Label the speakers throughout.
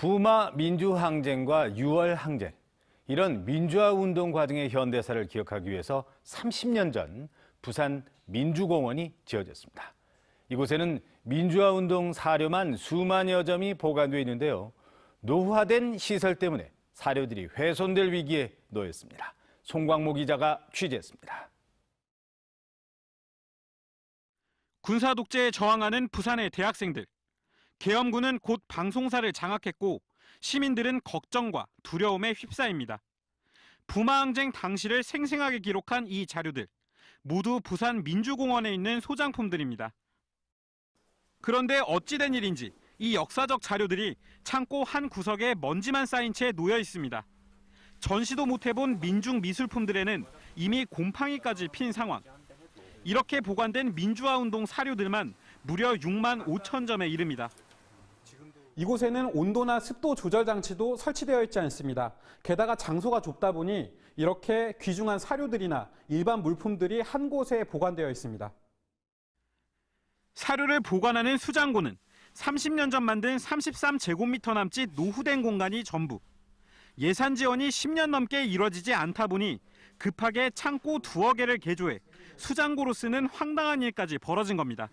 Speaker 1: 부마 민주항쟁과 6월 항쟁, 이런 민주화 운동 과정의 현대사를 기억하기 위해서 30년 전 부산 민주공원이 지어졌습니다. 이곳에는 민주화 운동 사료만 수만여 점이 보관되어 있는데요. 노후화된 시설 때문에 사료들이 훼손될 위기에 놓였습니다. 송광모 기자가 취재했습니다.
Speaker 2: 군사 독재에 저항하는 부산의 대학생들. 계엄군은 곧 방송사를 장악했고 시민들은 걱정과 두려움에 휩싸입니다. 부마항쟁 당시를 생생하게 기록한 이 자료들, 모두 부산 민주공원에 있는 소장품들입니다. 그런데 어찌된 일인지 이 역사적 자료들이 창고 한 구석에 먼지만 쌓인 채 놓여 있습니다. 전시도 못 해본 민중 미술품들에는 이미 곰팡이까지 핀 상황. 이렇게 보관된 민주화 운동 사료들만 무려 6만 5천 점에 이릅니다.
Speaker 3: 이곳에는 온도나 습도 조절 장치도 설치되어 있지 않습니다. 게다가 장소가 좁다 보니 이렇게 귀중한 사료들이나 일반 물품들이 한 곳에 보관되어 있습니다.
Speaker 2: 사료를 보관하는 수장고는 30년 전 만든 33제곱미터 남짓 노후된 공간이 전부. 예산 지원이 10년 넘게 이뤄지지 않다 보니 급하게 창고 두어 개를 개조해 수장고로 쓰는 황당한 일까지 벌어진 겁니다.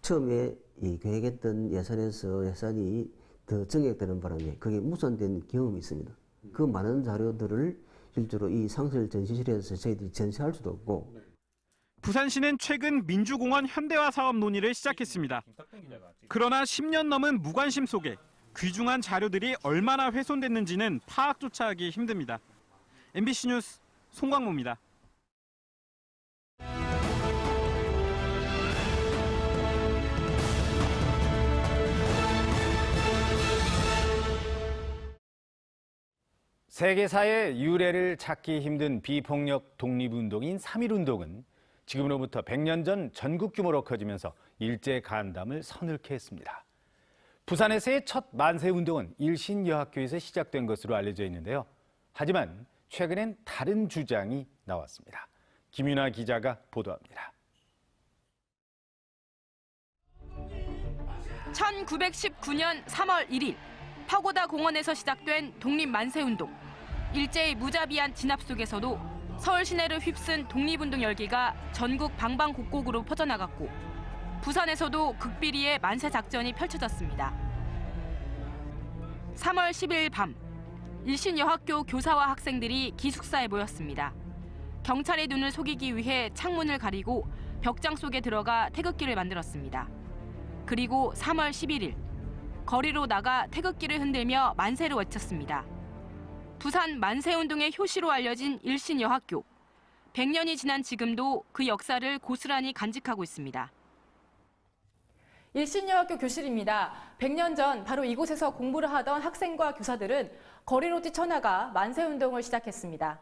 Speaker 4: 처음에 계획했던 예산에서 예산이 더 증액되는 바람에 그게 무산된 경험이 있습니다. 그 많은 자료들을 실제로 이 상설 전시실에서 저희들이 전시할 수도 없고.
Speaker 2: 부산시는 최근 민주공원 현대화 사업 논의를 시작했습니다. 그러나 10년 넘은 무관심 속에 귀중한 자료들이 얼마나 훼손됐는지는 파악조차 하기 힘듭니다. MBC 뉴스 송광모입니다.
Speaker 1: 세계사의 유래를 찾기 힘든 비폭력 독립운동인 3.1운동은 지금으로부터 100년 전 전국 규모로 커지면서 일제간담을 서늘케 했습니다. 부산에서의 첫 만세운동은 일신여학교에서 시작된 것으로 알려져 있는데요. 하지만 최근엔 다른 주장이 나왔습니다. 김윤아 기자가 보도합니다.
Speaker 5: 1919년 3월 1일 파고다 공원에서 시작된 독립만세운동. 일제의 무자비한 진압 속에서도 서울 시내를 휩쓴 독립운동 열기가 전국 방방곡곡으로 퍼져나갔고 부산에서도 극비리의 만세 작전이 펼쳐졌습니다. 3월 10일 밤 일신여학교 교사와 학생들이 기숙사에 모였습니다. 경찰의 눈을 속이기 위해 창문을 가리고 벽장 속에 들어가 태극기를 만들었습니다. 그리고 3월 11일 거리로 나가 태극기를 흔들며 만세를 외쳤습니다. 부산 만세운동의 효시로 알려진 일신여학교. 100년이 지난 지금도 그 역사를 고스란히 간직하고 있습니다.
Speaker 6: 일신여학교 교실입니다. 100년 전 바로 이곳에서 공부를 하던 학생과 교사들은 거리로 뛰쳐나가 만세운동을 시작했습니다.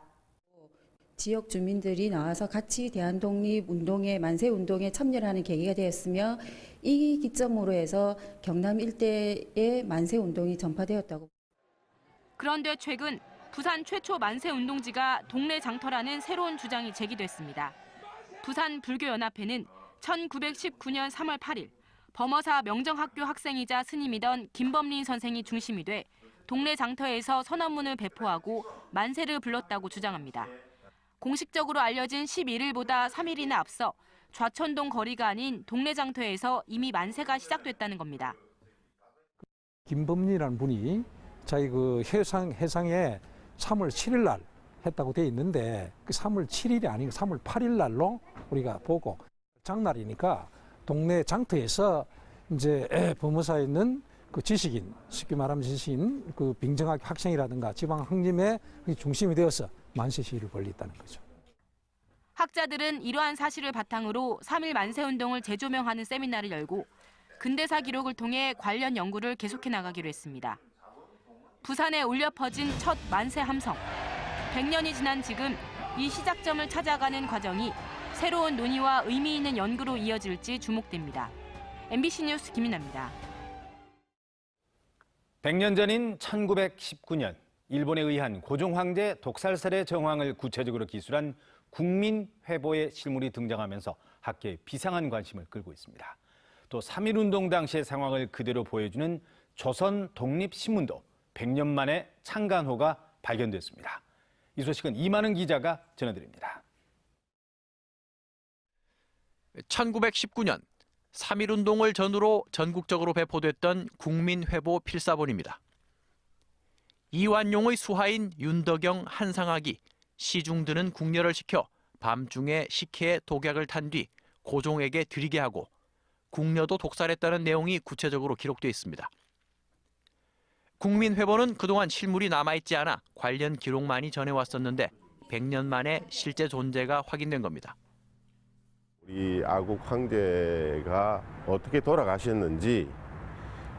Speaker 7: 지역 주민들이 나와서 같이 대한독립운동의 만세운동에 참여를 하는 계기가 되었으며 이 기점으로 해서 경남 일대의 만세운동이 전파되었다고.
Speaker 5: 그런데 최근 부산 최초 만세운동지가 동네 장터라는 새로운 주장이 제기됐습니다. 부산 불교연합회는 1919년 3월 8일 범어사 명정학교 학생이자 스님이던 김범린 선생이 중심이 돼 동네 장터에서 선언문을 배포하고 만세를 불렀다고 주장합니다. 공식적으로 알려진 11일보다 3일이나 앞서 좌천동 거리가 아닌 동네 장터에서 이미 만세가 시작됐다는 겁니다.
Speaker 8: 김범리라는 분이 자기 그 해상에 3월 7일 날 했다고 돼 있는데 그 3월 7일이 아니고 3월 8일 날로 우리가 보고 장날이니까 동네 장터에서 이제 범어사에 있는 그 지식인, 쉽게 말하면 지식인 그 빙정학 학생이라든가 지방 학림의 중심이 되어서 만세 시위를 벌였다는 거죠.
Speaker 5: 학자들은 이러한 사실을 바탕으로 3.1 만세운동을 재조명하는 세미나를 열고 근대사 기록을 통해 관련 연구를 계속해 나가기로 했습니다. 부산에 울려 퍼진 첫 만세 함성. 100년이 지난 지금 이 시작점을 찾아가는 과정이 새로운 논의와 의미 있는 연구로 이어질지 주목됩니다. MBC 뉴스 김윤아입니다.
Speaker 1: 100년 전인 1919년 일본에 의한 고종 황제 독살설의 정황을 구체적으로 기술한 국민회보의 실물이 등장하면서 학계에 비상한 관심을 끌고 있습니다. 또 3.1운동 당시의 상황을 그대로 보여주는 조선 독립신문도 100년 만에 창간호가 발견됐습니다. 이 소식은 이만은 기자가 전해드립니다.
Speaker 9: 1919년 3.1운동을 전후로 전국적으로 배포됐던 국민회보 필사본입니다. 이완용의 수하인 윤덕영 한상학이 시중드는 궁녀를 시켜 밤중에 식혜에 독약을 탄 뒤 고종에게 드리게 하고 궁녀도 독살했다는 내용이 구체적으로 기록되어 있습니다. 국민회보는 그동안 실물이 남아있지 않아 관련 기록만이 전해왔었는데 100년 만에 실제 존재가 확인된 겁니다.
Speaker 10: 우리 아국 황제가 어떻게 돌아가셨는지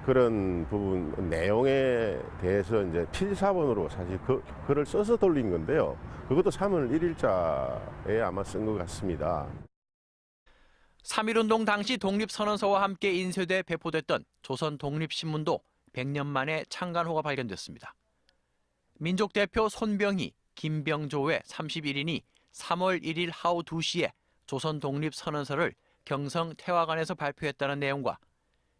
Speaker 10: 그런 부분 내용에 대해서 이제 필사본으로 사실 글을 써서 돌린 건데요. 그것도 3월 1일자에 아마 쓴 것 같습니다.
Speaker 9: 3.1운동 당시 독립선언서와 함께 인쇄돼 배포됐던 조선 독립신문도 100년 만에 창간호가 발견됐습니다. 민족대표 손병희, 김병조의 31인이 3월 1일 하루 2시에 조선 독립선언서를 경성 태화관에서 발표했다는 내용과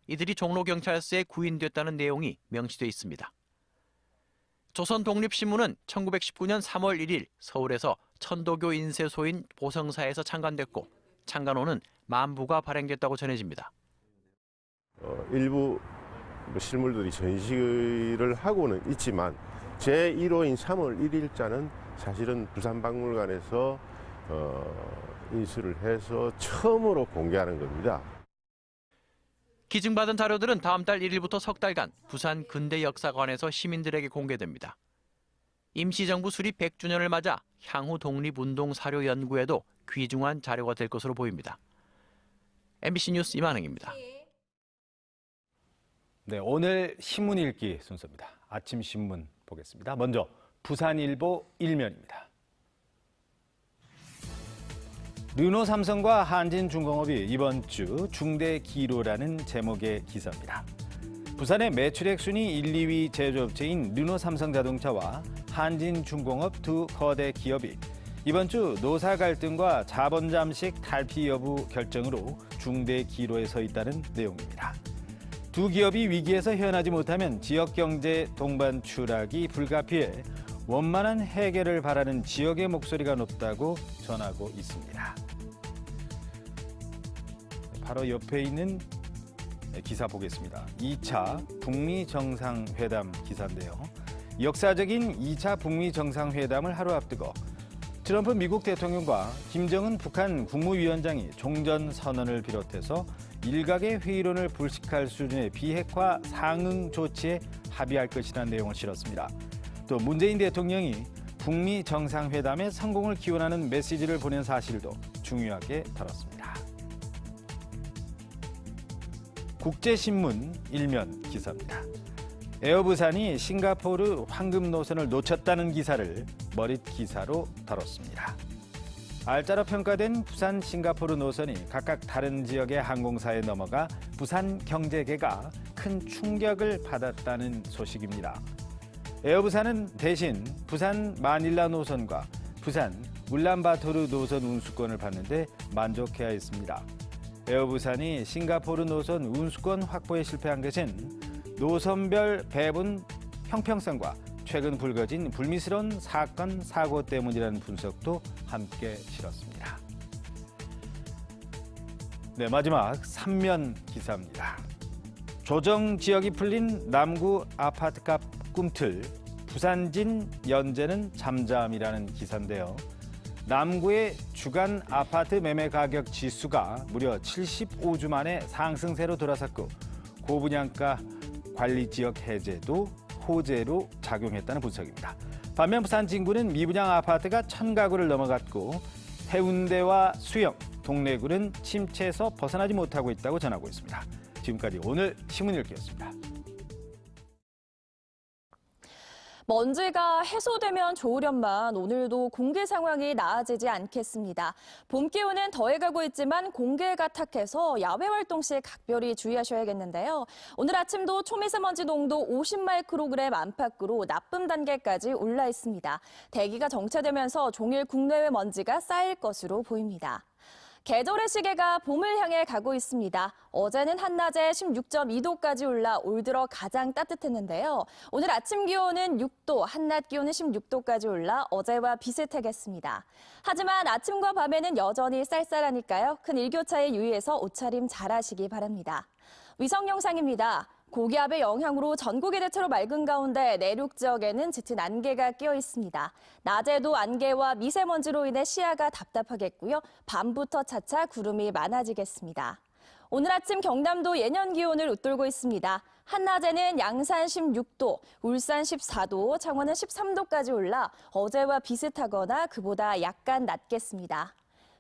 Speaker 9: 이들이 종로경찰서에 구인됐다는 내용이 명시돼 있습니다. 조선 독립신문은 1919년 3월 1일 서울에서 천도교 인쇄소인 보성사에서 창간됐고 창간호는 만부가 발행됐다고 전해집니다.
Speaker 10: 일부 실물들이 전시를 하고는 있지만 제1호인 3월 1일자는 사실은 부산박물관에서 인수를 해서 처음으로 공개하는 겁니다.
Speaker 9: 기증받은 자료들은 다음 달 1일부터 석 달간 부산 근대역사관에서 시민들에게 공개됩니다. 임시정부 수립 100주년을 맞아 향후 독립운동 사료 연구에도 귀중한 자료가 될 것으로 보입니다. MBC 뉴스 이만흥입니다.
Speaker 1: 네, 오늘 신문 읽기 순서입니다. 아침 신문 보겠습니다. 먼저 부산일보 1면입니다. 르노삼성과 한진중공업이 이번 주 중대 기로라는 제목의 기사입니다. 부산의 매출액 순위 1, 2위 제조업체인 르노삼성자동차와 한진중공업 두 거대 기업이 이번 주 노사 갈등과 자본 잠식 탈피 여부 결정으로 중대 기로에 서 있다는 내용입니다. 두 기업이 위기에서 헤어나지 못하면 지역 경제 동반 추락이 불가피해 원만한 해결을 바라는 지역의 목소리가 높다고 전하고 있습니다. 바로 옆에 있는 기사 보겠습니다. 2차 북미 정상회담 기사인데요. 역사적인 2차 북미 정상회담을 하루 앞두고 트럼프 미국 대통령과 김정은 북한 국무위원장이 종전선언을 비롯해서 일각의 회의론을 불식할 수준의 비핵화 상응 조치에 합의할 것이라는 내용을 실었습니다. 또 문재인 대통령이 북미 정상회담의 성공을 기원하는 메시지를 보낸 사실도 중요하게 다뤘습니다. 국제신문 1면 기사입니다. 에어부산이 싱가포르 황금 노선을 놓쳤다는 기사를 머릿 기사로 다뤘습니다. 알짜로 평가된 부산 싱가포르 노선이 각각 다른 지역의 항공사에 넘어가 부산 경제계가 큰 충격을 받았다는 소식입니다. 에어부산은 대신 부산 마닐라 노선과 부산 울란바토르 노선 운수권을 받는데 만족해야 했습니다. 에어부산이 싱가포르 노선 운수권 확보에 실패한 것은 노선별 배분 형평성과 최근 불거진 불미스러운 사건, 사고 때문이라는 분석도 함께 실었습니다. 네, 마지막 3면 기사입니다. 조정 지역이 풀린 남구 아파트값 꿈틀, 부산진 연재는 잠잠이라는 기사인데요. 남구의 주간 아파트 매매 가격 지수가 무려 75주 만에 상승세로 돌아섰고 고분양가 관리 지역 해제도 호재로 작용했다는 분석입니다. 반면 부산 진구는 미분양 아파트가 1000가구를 넘어갔고 해운대와 수영, 동래구는 침체에서 벗어나지 못하고 있다고 전하고 있습니다. 지금까지 오늘 신문 읽기였습니다.
Speaker 11: 먼지가 해소되면 좋으련만 오늘도 공기 상황이 나아지지 않겠습니다. 봄 기온은 더해가고 있지만 공기가 탁해서 야외 활동 시 각별히 주의하셔야겠는데요. 오늘 아침도 초미세먼지 농도 50마이크로그램 안팎으로 나쁨 단계까지 올라 있습니다. 대기가 정체되면서 종일 국내외 먼지가 쌓일 것으로 보입니다. 계절의 시계가 봄을 향해 가고 있습니다. 어제는 한낮에 16.2도까지 올라 올 들어 가장 따뜻했는데요. 오늘 아침 기온은 6도, 한낮 기온은 16도까지 올라 어제와 비슷하겠습니다. 하지만 아침과 밤에는 여전히 쌀쌀하니까요. 큰 일교차에 유의해서 옷차림 잘하시기 바랍니다. 위성 영상입니다. 고기압의 영향으로 전국이 대체로 맑은 가운데 내륙 지역에는 짙은 안개가 끼어 있습니다. 낮에도 안개와 미세먼지로 인해 시야가 답답하겠고요. 밤부터 차차 구름이 많아지겠습니다. 오늘 아침 경남도 예년 기온을 웃돌고 있습니다. 한낮에는 양산 16도, 울산 14도, 창원은 13도까지 올라 어제와 비슷하거나 그보다 약간 낮겠습니다.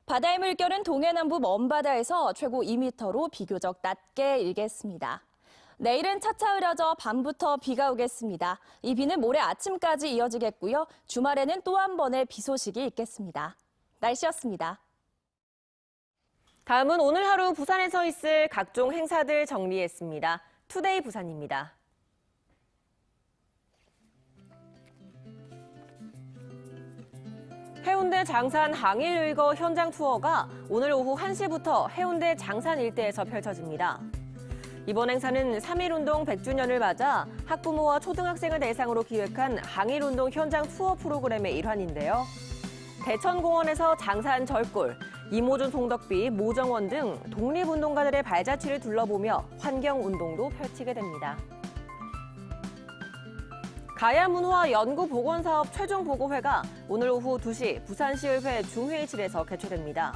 Speaker 11: 바다의 물결은 동해남부 먼바다에서 최고 2m로 비교적 낮게 일겠습니다. 내일은 차차 흐려져 밤부터 비가 오겠습니다. 이 비는 모레 아침까지 이어지겠고요. 주말에는 또 한 번의 비 소식이 있겠습니다. 날씨였습니다.
Speaker 12: 다음은 오늘 하루 부산에서 있을 각종 행사들 정리했습니다. 투데이 부산입니다. 해운대 장산 항일의거 현장 투어가 오늘 오후 1시부터 해운대 장산 일대에서 펼쳐집니다. 이번 행사는 3.1운동 100주년을 맞아 학부모와 초등학생을 대상으로 기획한 항일운동 현장 투어 프로그램의 일환인데요. 대천공원에서 장산 절골, 이모준 송덕비, 모정원 등 독립운동가들의 발자취를 둘러보며 환경운동도 펼치게 됩니다. 가야문화연구보건사업 최종 보고회가 오늘 오후 2시 부산시의회 중회의실에서 개최됩니다.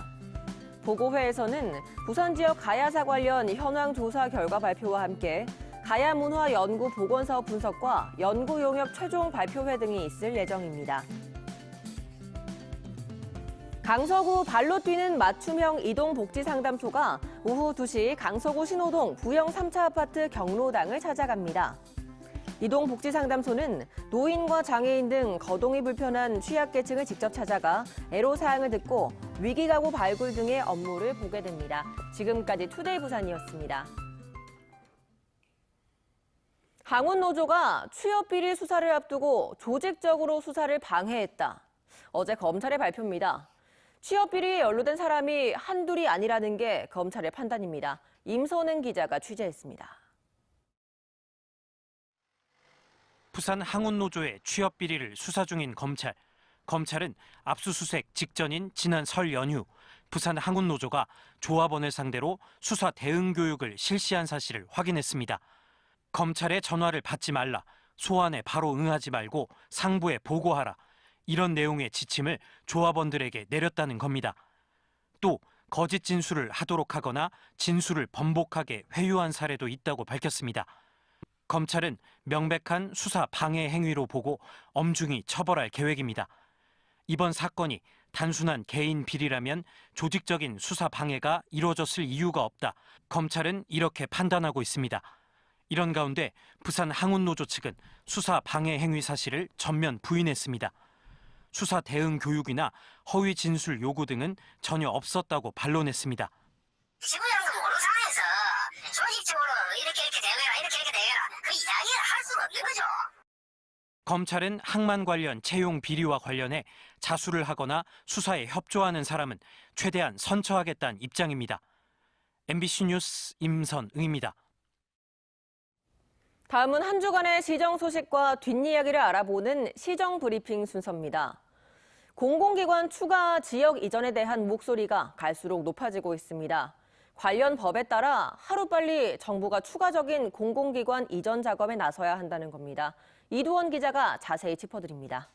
Speaker 12: 보고회에서는 부산 지역 가야사 관련 현황 조사 결과 발표와 함께 가야문화연구보건사업 분석과 연구 용역 최종 발표회 등이 있을 예정입니다. 강서구 발로 뛰는 맞춤형 이동복지상담소가 오후 2시 강서구 신호동 부영 3차 아파트 경로당을 찾아갑니다. 이동복지상담소는 노인과 장애인 등 거동이 불편한 취약계층을 직접 찾아가 애로사항을 듣고 위기가구 발굴 등의 업무를 보게 됩니다. 지금까지 투데이 부산이었습니다. 항운노조가 취업비리 수사를 앞두고 조직적으로 수사를 방해했다. 어제 검찰의 발표입니다. 취업비리에 연루된 사람이 한둘이 아니라는 게 검찰의 판단입니다. 임선은 기자가 취재했습니다.
Speaker 2: 부산 항운노조의 취업 비리를 수사 중인 검찰. 검찰은 압수수색 직전인 지난 설 연휴 부산 항운노조가 조합원을 상대로 수사 대응 교육을 실시한 사실을 확인했습니다. 검찰의 전화를 받지 말라, 소환에 바로 응하지 말고 상부에 보고하라. 이런 내용의 지침을 조합원들에게 내렸다는 겁니다. 또 거짓 진술을 하도록 하거나 진술을 번복하게 회유한 사례도 있다고 밝혔습니다. 검찰은 명백한 수사 방해 행위로 보고 엄중히 처벌할 계획입니다. 이번 사건이 단순한 개인 비리라면 조직적인 수사 방해가 이루어졌을 이유가 없다. 검찰은 이렇게 판단하고 있습니다. 이런 가운데 부산 항운노조 측은 수사 방해 행위 사실을 전면 부인했습니다. 수사 대응 교육이나 허위 진술 요구 등은 전혀 없었다고 반론했습니다.
Speaker 13: 지구라는 모르는 상황에서 조직적으로 이렇게 대응해라, 이렇게 대응해라, 그 이야기를 할 수가 없는 거죠.
Speaker 2: 검찰은 항만 관련 채용 비리와 관련해 자수를 하거나 수사에 협조하는 사람은 최대한 선처하겠다는 입장입니다. MBC 뉴스 임선응입니다.
Speaker 12: 다음은 한 주간의 시정 소식과 뒷이야기를 알아보는 시정 브리핑 순서입니다. 공공기관 추가 지역 이전에 대한 목소리가 갈수록 높아지고 있습니다. 관련 법에 따라 하루빨리 정부가 추가적인 공공기관 이전 작업에 나서야 한다는 겁니다. 이두원 기자가 자세히 짚어드립니다.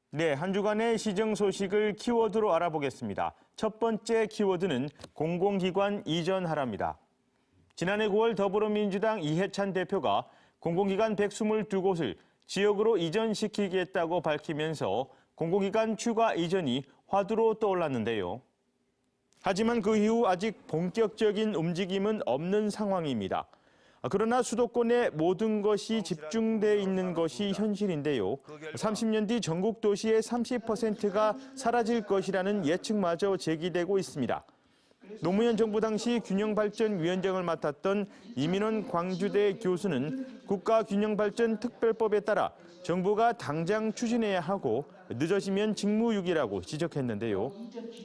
Speaker 14: 네, 한 주간의 시정 소식을 키워드로 알아보겠습니다. 첫 번째 키워드는 공공기관 이전하라입니다. 지난해 9월 더불어민주당 이해찬 대표가 공공기관 122곳을 지역으로 이전시키겠다고 밝히면서 공공기관 추가 이전이 화두로 떠올랐는데요. 하지만 그 이후 아직 본격적인 움직임은 없는 상황입니다. 그러나 수도권에 모든 것이 집중돼 있는 것이 현실인데요. 30년 뒤 전국 도시의 30%가 사라질 것이라는 예측마저 제기되고 있습니다. 노무현 정부 당시 균형발전위원장을 맡았던 이민원 광주대 교수는 국가균형발전특별법에 따라 정부가 당장 추진해야 하고 늦어지면 직무유기라고 지적했는데요.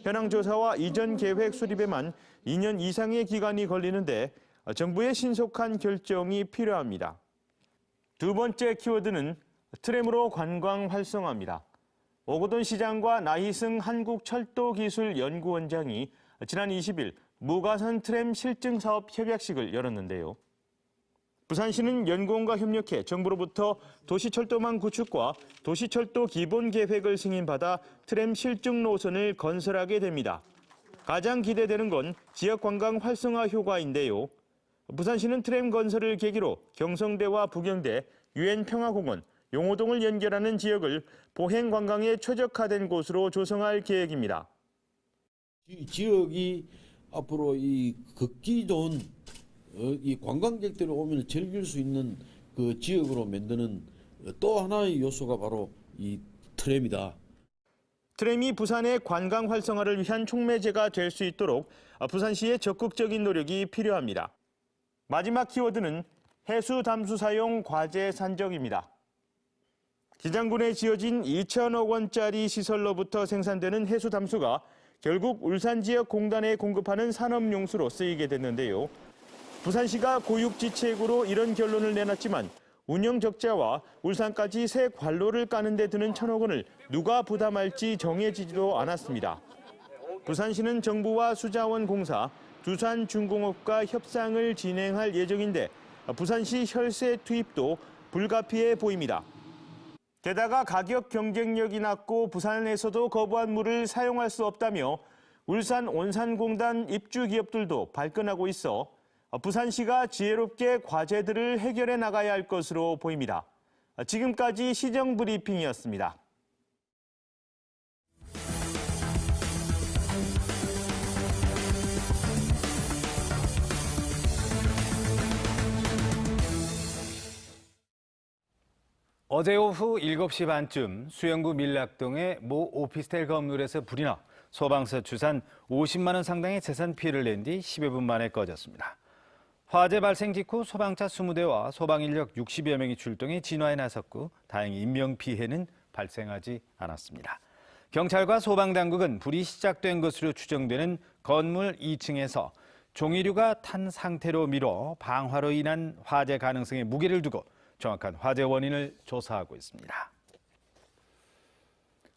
Speaker 14: 현황 조사와 이전 계획 수립에만 2년 이상의 기간이 걸리는데 정부의 신속한 결정이 필요합니다. 두 번째 키워드는 트램으로 관광 활성화입니다. 오거돈 시장과 나희승 한국철도기술연구원장이 지난 20일 무가선 트램 실증사업 협약식을 열었는데요. 부산시는 연구원과 협력해 정부로부터 도시철도망 구축과 도시철도 기본계획을 승인받아 트램 실증 노선을 건설하게 됩니다. 가장 기대되는 건 지역관광 활성화 효과인데요. 부산시는 트램 건설을 계기로 경성대와 부경대, 유엔평화공원, 용호동을 연결하는 지역을 보행관광에 최적화된 곳으로 조성할 계획입니다.
Speaker 15: 이 지역이 앞으로 이 걷기 좋은 이 관광객들이 오면 즐길 수 있는 그 지역으로 만드는 또 하나의 요소가 바로 이 트램이다.
Speaker 14: 트램이 부산의 관광 활성화를 위한 촉매제가 될 수 있도록 부산시의 적극적인 노력이 필요합니다. 마지막 키워드는 해수 담수 사용 과제 산적입니다. 기장군에 지어진 2천억 원짜리 시설로부터 생산되는 해수 담수가 결국 울산 지역 공단에 공급하는 산업용수로 쓰이게 됐는데요. 부산시가 고육지책으로 이런 결론을 내놨지만 운영 적자와 울산까지 새 관로를 까는 데 드는 1,000억 원을 누가 부담할지 정해지지도 않았습니다. 부산시는 정부와 수자원공사, 두산중공업과 협상을 진행할 예정인데 부산시 혈세 투입도 불가피해 보입니다. 게다가 가격 경쟁력이 낮고 부산에서도 거부한 물을 사용할 수 없다며 울산 온산공단 입주 기업들도 발끈하고 있어 부산시가 지혜롭게 과제들을 해결해 나가야 할 것으로 보입니다. 지금까지 시정 브리핑이었습니다.
Speaker 1: 어제 오후 7시 반쯤 수영구 밀락동의 모 오피스텔 건물에서 불이 나 소방서 추산 50만 원 상당의 재산 피해를 낸 뒤 10여 분 만에 꺼졌습니다. 화재 발생 직후 소방차 20대와 소방인력 60여 명이 출동해 진화에 나섰고 다행히 인명피해는 발생하지 않았습니다. 경찰과 소방당국은 불이 시작된 것으로 추정되는 건물 2층에서 종이류가 탄 상태로 미뤄 방화로 인한 화재 가능성에 무게를 두고 정확한 화재 원인을 조사하고 있습니다.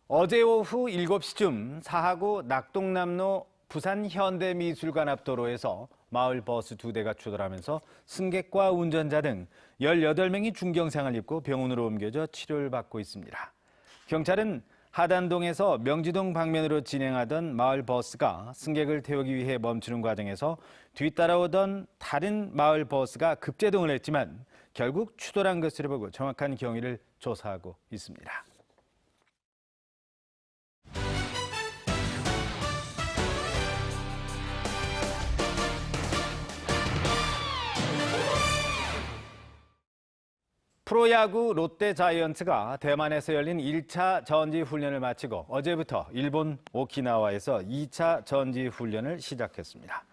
Speaker 1: 어제 오후 7시쯤 사하구 낙동남로 부산 현대미술관 앞 도로에서 마을 버스 2대가 추돌하면서 승객과 운전자 등 18명이 중경상을 입고 병원으로 옮겨져 치료를 받고 있습니다. 경찰은 하단동에서 명지동 방면으로 진행하던 마을 버스가 승객을 태우기 위해 멈추는 과정에서 뒤따라오던 다른 마을 버스가 급제동을 했지만 결국 추돌한 것으로 보고 정확한 경위를 조사하고 있습니다. 프로야구 롯데자이언츠가 대만에서 열린 1차 전지훈련을 마치고 어제부터 일본 오키나와에서 2차 전지훈련을 시작했습니다.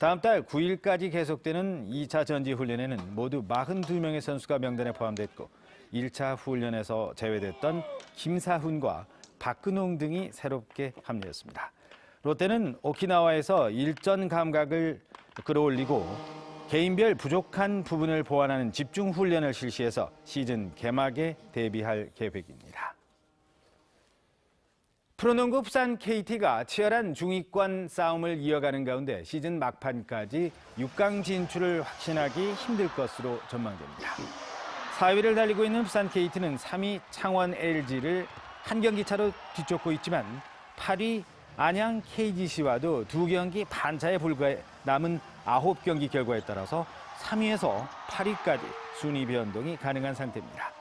Speaker 1: 다음 달 9일까지 계속되는 2차 전지훈련에는 모두 42명의 선수가 명단에 포함됐고 1차 훈련에서 제외됐던 김사훈과 박근홍 등이 새롭게 합류했습니다. 롯데는 오키나와에서 일전 감각을 끌어올리고 개인별 부족한 부분을 보완하는 집중 훈련을 실시해서 시즌 개막에 대비할 계획입니다. 프로농구 부산 KT가 치열한 중위권 싸움을 이어가는 가운데 시즌 막판까지 6강 진출을 확신하기 힘들 것으로 전망됩니다. 4위를 달리고 있는 부산 KT는 3위 창원 LG를 한 경기 차로 뒤쫓고 있지만 8위 안양 KGC와도 2경기 반차에 불과해 남은 9경기 결과에 따라서 3위에서 8위까지 순위 변동이 가능한 상태입니다.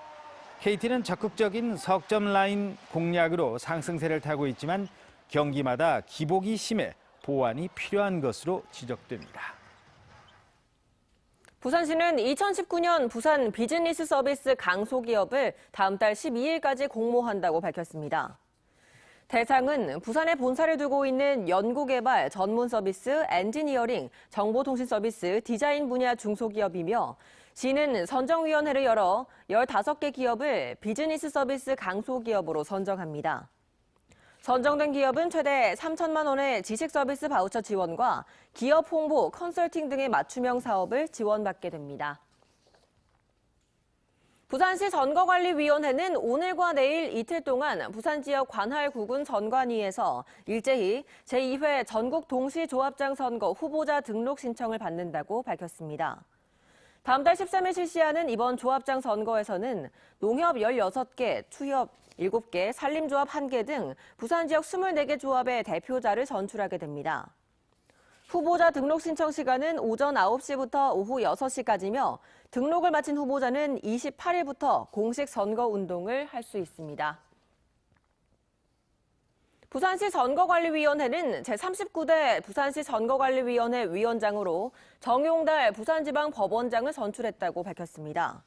Speaker 1: KT는 적극적인 석점 라인 공략으로 상승세를 타고 있지만 경기마다 기복이 심해 보완이 필요한 것으로 지적됩니다.
Speaker 12: 부산시는 2019년 부산 비즈니스 서비스 강소기업을 다음 달 12일까지 공모한다고 밝혔습니다. 대상은 부산에 본사를 두고 있는 연구개발, 전문 서비스, 엔지니어링, 정보통신 서비스, 디자인 분야 중소기업이며 시는 선정위원회를 열어 15개 기업을 비즈니스 서비스 강소기업으로 선정합니다. 선정된 기업은 최대 3천만 원의 지식 서비스 바우처 지원과 기업 홍보, 컨설팅 등의 맞춤형 사업을 지원받게 됩니다. 부산시 선거관리위원회는 오늘과 내일 이틀 동안 부산 지역 관할 구군 선관위에서 일제히 제2회 전국 동시조합장 선거 후보자 등록 신청을 받는다고 밝혔습니다. 다음 달 13일 실시하는 이번 조합장 선거에서는 농협 16개, 추협 7개, 산림조합 1개 등 부산 지역 24개 조합의 대표자를 선출하게 됩니다. 후보자 등록 신청 시간은 오전 9시부터 오후 6시까지며 등록을 마친 후보자는 28일부터 공식 선거 운동을 할 수 있습니다. 부산시 선거관리위원회는 제39대 부산시 선거관리위원회 위원장으로 정용달 부산지방법원장을 선출했다고 밝혔습니다.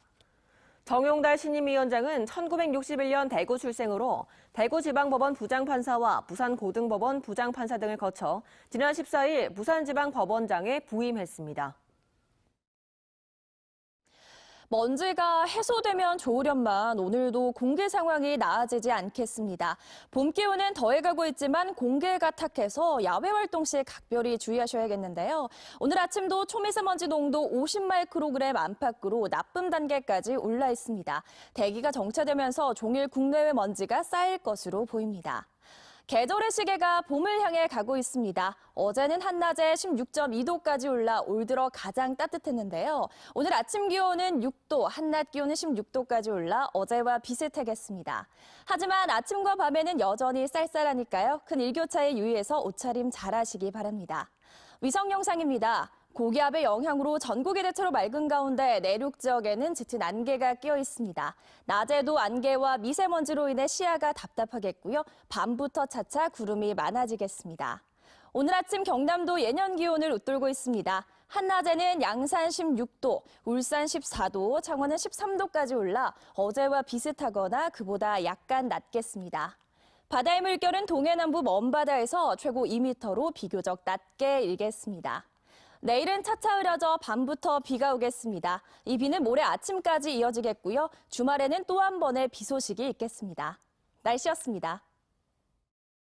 Speaker 12: 정용달 신임위원장은 1961년 대구 출생으로 대구지방법원 부장판사와 부산고등법원 부장판사 등을 거쳐 지난 14일 부산지방법원장에 부임했습니다.
Speaker 11: 먼지가 해소되면 좋으련만 오늘도 공기 상황이 나아지지 않겠습니다. 봄 기온은 더해가고 있지만 공기가 탁해서 야외 활동 시 각별히 주의하셔야겠는데요. 오늘 아침도 초미세먼지 농도 50마이크로그램 안팎으로 나쁨 단계까지 올라 있습니다. 대기가 정체되면서 종일 국내외 먼지가 쌓일 것으로 보입니다. 계절의 시계가 봄을 향해 가고 있습니다. 어제는 한낮에 16.2도까지 올라 올 들어 가장 따뜻했는데요. 오늘 아침 기온은 6도, 한낮 기온은 16도까지 올라 어제와 비슷하겠습니다. 하지만 아침과 밤에는 여전히 쌀쌀하니까요. 큰 일교차에 유의해서 옷차림 잘하시기 바랍니다. 위성 영상입니다. 고기압의 영향으로 전국이 대체로 맑은 가운데 내륙 지역에는 짙은 안개가 끼어 있습니다. 낮에도 안개와 미세먼지로 인해 시야가 답답하겠고요. 밤부터 차차 구름이 많아지겠습니다. 오늘 아침 경남도 예년 기온을 웃돌고 있습니다. 한낮에는 양산 16도, 울산 14도, 창원은 13도까지 올라 어제와 비슷하거나 그보다 약간 낮겠습니다. 바다의 물결은 동해남부 먼바다에서 최고 2m로 비교적 낮게 일겠습니다. 내일은 차차 흐려져 밤부터 비가 오겠습니다. 이 비는 모레 아침까지 이어지겠고요. 주말에는 또 한 번의 비 소식이 있겠습니다. 날씨였습니다.